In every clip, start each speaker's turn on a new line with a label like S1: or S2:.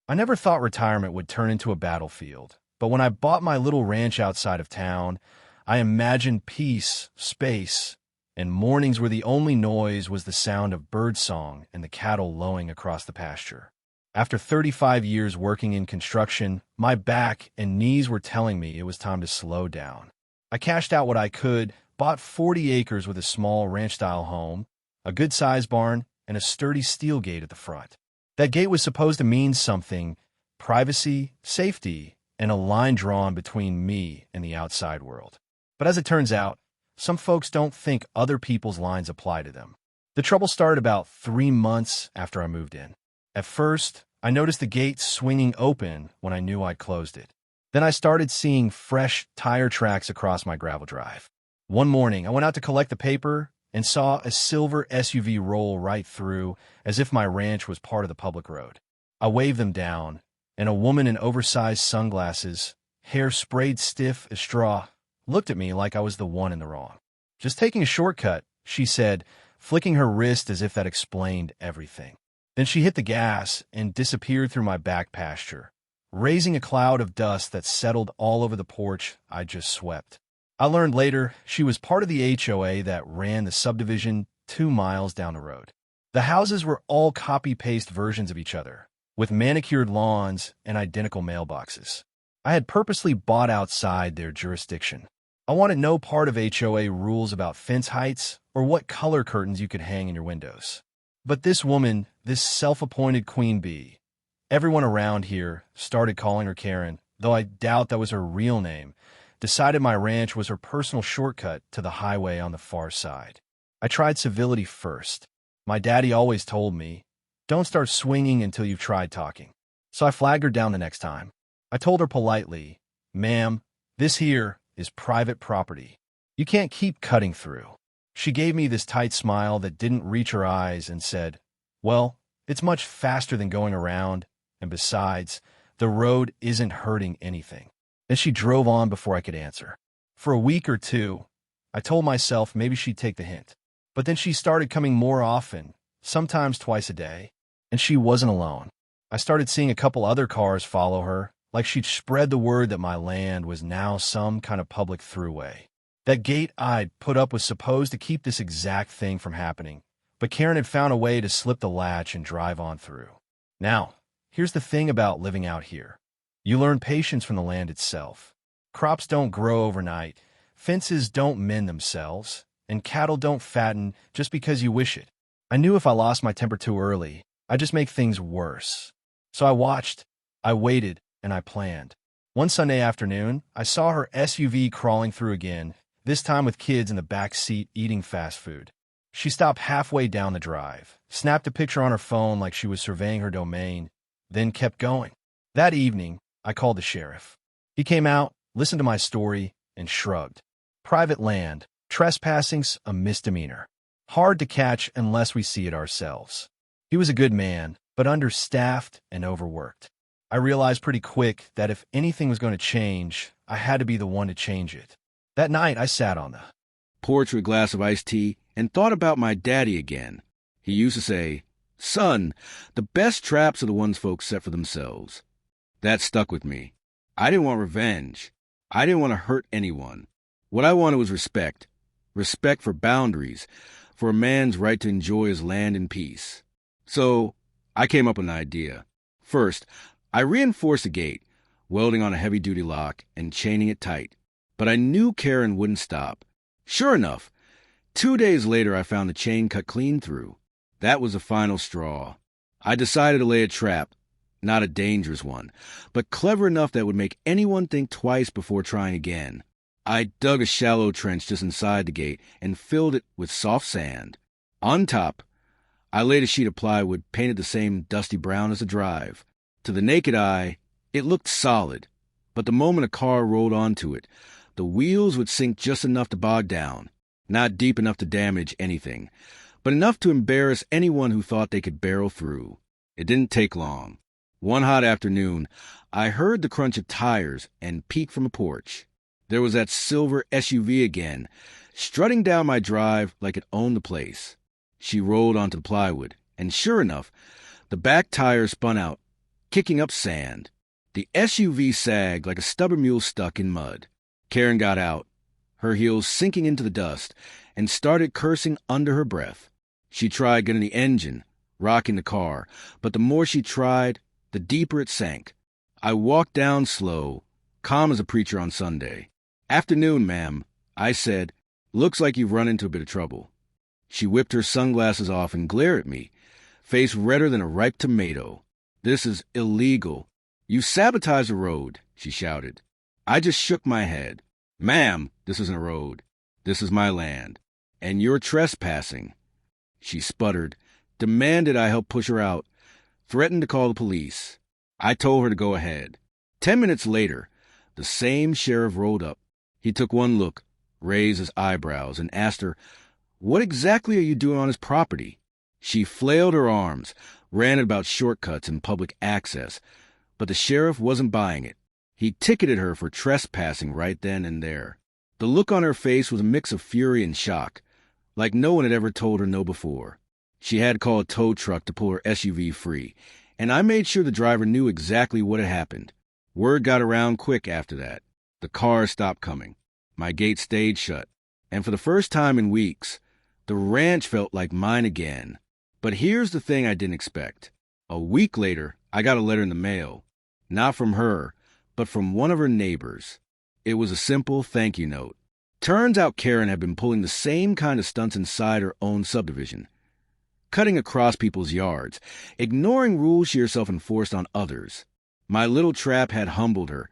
S1: I never thought retirement would turn into a battlefield, but when I bought my little ranch outside of town, I imagined peace, space, and mornings where the only noise was the sound of birdsong and the cattle lowing across the pasture. After 35 years working in construction, my back and knees were telling me it was time to slow down. I cashed out what I could, bought 40 acres with a small ranch-style home, a good-sized barn, and a sturdy steel gate at the front. That gate was supposed to mean something: privacy, safety, and a line drawn between me and the outside world. But as it turns out, some folks don't think other people's lines apply to them. The trouble started about 3 months after I moved in. At first, I noticed the gate swinging open when I knew I'd closed it. Then I started seeing fresh tire tracks across my gravel drive. One morning, I went out to collect the paper and saw a silver SUV roll right through, as if my ranch was part of the public road. I waved them down, and a woman in oversized sunglasses, hair sprayed stiff as straw, looked at me like I was the one in the wrong. "Just taking a shortcut," she said, flicking her wrist as if that explained everything. Then she hit the gas and disappeared through my back pasture, raising a cloud of dust that settled all over the porch I just swept. I learned later she was part of the HOA that ran the subdivision 2 miles down the road. The houses were all copy-paste versions of each other, with manicured lawns and identical mailboxes. I had purposely bought outside their jurisdiction. I wanted no part of HOA rules about fence heights or what color curtains you could hang in your windows. But this woman, this self-appointed queen bee, everyone around here started calling her Karen, though I doubt that was her real name, decided my ranch was her personal shortcut to the highway on the far side. I tried civility first. My daddy always told me, "Don't start swinging until you've tried talking." So I flagged her down the next time. I told her politely, "Ma'am, this here is private property. You can't keep cutting through." She gave me this tight smile that didn't reach her eyes and said, "Well, it's much faster than going around, and besides, the road isn't hurting anything." Then she drove on before I could answer. For a week or two, I told myself maybe she'd take the hint. But then she started coming more often, sometimes twice a day, and she wasn't alone. I started seeing a couple other cars follow her, like she'd spread the word that my land was now some kind of public throughway. That gate I'd put up was supposed to keep this exact thing from happening, but Karen had found a way to slip the latch and drive on through. Now, here's the thing about living out here. You learn patience from the land itself. Crops don't grow overnight, fences don't mend themselves, and cattle don't fatten just because you wish it. I knew if I lost my temper too early, I'd just make things worse. So I watched, I waited, and I planned. One Sunday afternoon, I saw her SUV crawling through again, this time with kids in the back seat eating fast food. She stopped halfway down the drive, snapped a picture on her phone like she was surveying her domain, then kept going. That evening, I called the sheriff. He came out, listened to my story, and shrugged. Private land, trespassing's a misdemeanor. Hard to catch unless we see it ourselves. He was a good man, but understaffed and overworked. I realized pretty quick that if anything was going to change, I had to be the one to change it. That night, I sat on the
S2: porch with a glass of iced tea and thought about my daddy again. He used to say, "Son, the best traps are the ones folks set for themselves." That stuck with me. I didn't want revenge. I didn't want to hurt anyone. What I wanted was respect. Respect for boundaries, for a man's right to enjoy his land in peace. So I came up with an idea. First, I reinforced the gate, welding on a heavy-duty lock and chaining it tight. But I knew Karen wouldn't stop. Sure enough, 2 days later I found the chain cut clean through. That was the final straw. I decided to lay a trap, not a dangerous one, but clever enough that would make anyone think twice before trying again. I dug a shallow trench just inside the gate and filled it with soft sand. On top, I laid a sheet of plywood painted the same dusty brown as the drive. To the naked eye, it looked solid, but the moment a car rolled onto it, the wheels would sink just enough to bog down, not deep enough to damage anything, but enough to embarrass anyone who thought they could barrel through. It didn't take long. One hot afternoon, I heard the crunch of tires and peeked from a porch. There was that silver SUV again, strutting down my drive like it owned the place. She rolled onto the plywood, and sure enough, the back tire spun out, kicking up sand. The SUV sagged like a stubborn mule stuck in mud. Karen got out, her heels sinking into the dust, and started cursing under her breath. She tried getting the engine, rocking the car, but the more she tried, the deeper it sank. I walked down slow, calm as a preacher on Sunday. "Afternoon, ma'am," I said. "Looks like you've run into a bit of trouble." She whipped her sunglasses off and glared at me, face redder than a ripe tomato. "This is illegal. You sabotaged the road," she shouted. I just shook my head. "Ma'am, this isn't a road. This is my land. And you're trespassing." She sputtered, demanded I help push her out, threatened to call the police. I told her to go ahead. 10 minutes later, the same sheriff rolled up. He took one look, raised his eyebrows, and asked her, "What exactly are you doing on his property?" She flailed her arms, ranted about shortcuts and public access, but the sheriff wasn't buying it. He ticketed her for trespassing right then and there. The look on her face was a mix of fury and shock, like no one had ever told her no before. She had called a tow truck to pull her SUV free, and I made sure the driver knew exactly what had happened. Word got around quick after that. The cars stopped coming. My gate stayed shut, and for the first time in weeks, the ranch felt like mine again. But here's the thing I didn't expect. A week later, I got a letter in the mail. Not from her, but from one of her neighbors. It was a simple thank you note. Turns out Karen had been pulling the same kind of stunts inside her own subdivision, cutting across people's yards, ignoring rules she herself enforced on others. My little trap had humbled her,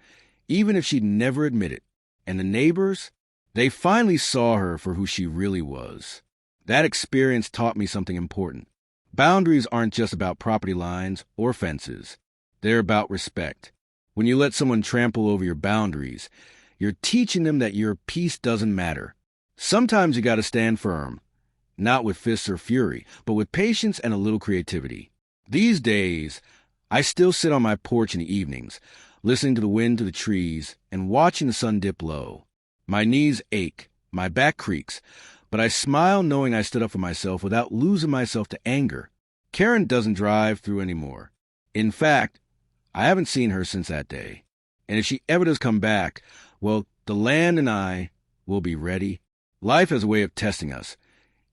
S2: even if she'd never admit it. And the neighbors? They finally saw her for who she really was. That experience taught me something important. Boundaries aren't just about property lines or fences. They're about respect. When you let someone trample over your boundaries, you're teaching them that your peace doesn't matter. Sometimes you gotta stand firm, not with fists or fury, but with patience and a little creativity. These days, I still sit on my porch in the evenings, listening to the wind through the trees and watching the sun dip low. My knees ache, my back creaks, but I smile knowing I stood up for myself without losing myself to anger. Karen doesn't drive through anymore. In fact, I haven't seen her since that day. And if she ever does come back, well, the land and I will be ready. Life has a way of testing us,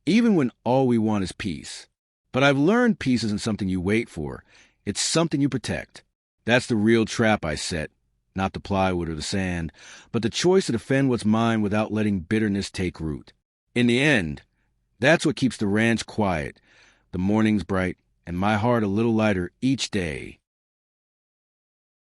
S2: even when all we want is peace. But I've learned peace isn't something you wait for. It's something you protect. That's the real trap I set, not the plywood or the sand, but the choice to defend what's mine without letting bitterness take root. In the end, that's what keeps the ranch quiet, the mornings bright, and my heart a little lighter each day.